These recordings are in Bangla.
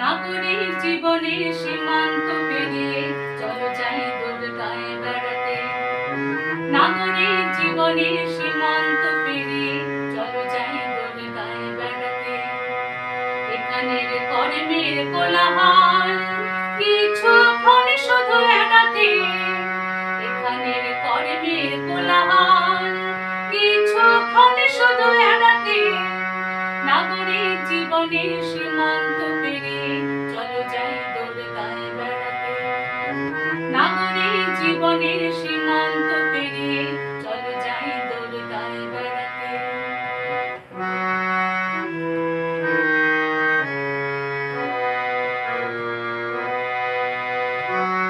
নাগরিক জীবনের সীমান্ত পেরিয়ে চলো যাই দোলনায় বেড়াতে। নাগরিক জীবনের সীমান্ত পেরিয়ে চলো যাই দোলনায় বেড়াতে। এখানের কর্মের কোলাহল কিছুক্ষণ শুধু এড়াতে। এখানের কর্মের কোলাহল কিছুক্ষণ শুধু এড়াতে। নাগরিক জীবনের সীমান্ত পেরিয়ে চলো যাই দোলনায় বেড়াতে। নাগরিক জীবনের সীমান্ত পেরিয়ে চলো যাই দোলনায় বেড়াতে।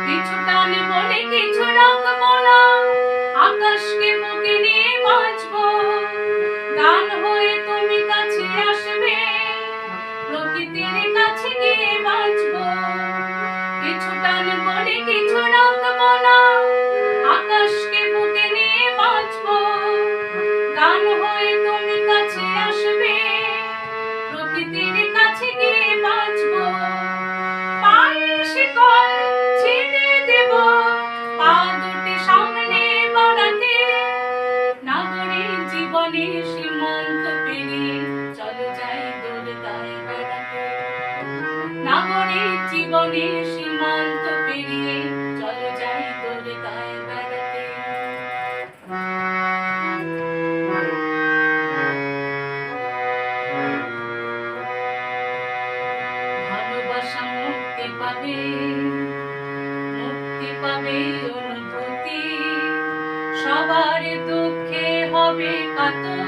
কিছু টানবো বলে কিছু রাখবো না, আকাশকে বুকে নিয়ে বাঁচবো। গান হয়ে তুমি কাছে আসবে, প্রকৃতির কাছে গিয়ে বাঁচবো। কিছু টানবো বলে কিছু রাখবো না, আকাশকে বুকে নিয়ে বাঁচবো। গান হয়ে তুমি কাছে আসবে, প্রকৃতির কাছে গিয়ে বাঁচবো। পায়ের শিকল ছিঁড়ে দেব, পা দুটি সামনে বাড়াতে। নাগরিক জীবনের সীমান্ত পেরিয়ে চলো যাই দোলনায় বেড়াতে। নাগরিক জীবনের সীমান্ত পেরিয়ে চলো যাই দোলনায় বেড়াতে। ভালোবাসা মুক্তি পাবে, মুক্তি পাবে অনুভূতি। সবার দুঃখে হবে কাতর,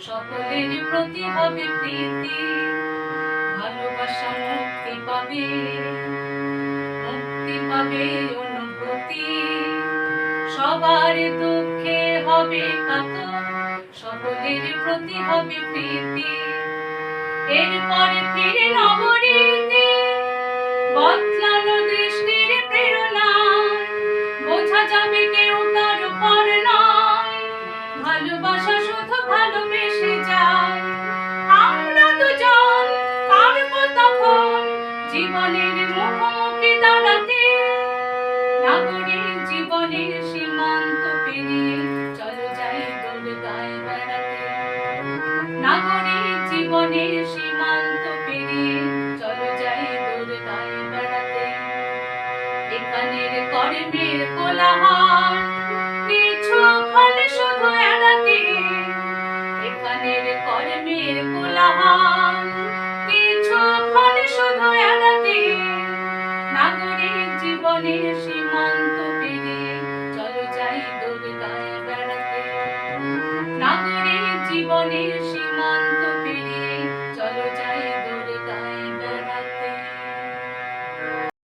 সকলের প্রতি হবে প্রীতি। ভালোবাসা মুক্তি পাবে, মুক্তি পাবে অনুভূতি। সবার দুঃখে হবে কাতর, সকলের প্রতি হবে প্রীতি। এরপরে ফিরে নগরীতে বদলানো দৃষ্টির প্রেরণায় বোঝা যাবে কেউ তার উপর নয়। ভালোবাসা শুধু ভালোবেসে যায়, আমরা দুজন পারবো তখন জীবনের মুখোমুখি দাঁড়াতে। নাগরিক জীবনের সীমান্ত পেরিয়ে চলো যাই দোলনায় বেড়াতে। নাগরিক জীবনের সীমান্ত পেরিয়ে চলো যাই দোলনায় বেড়াতে। এখানের কর্মের কোলাহল কিছুক্ষণ শুধু এড়াতে। এখানের কর্মের কোলাহল কিছুক্ষণ শুধু এড়াতে। নাগরিক জীবনের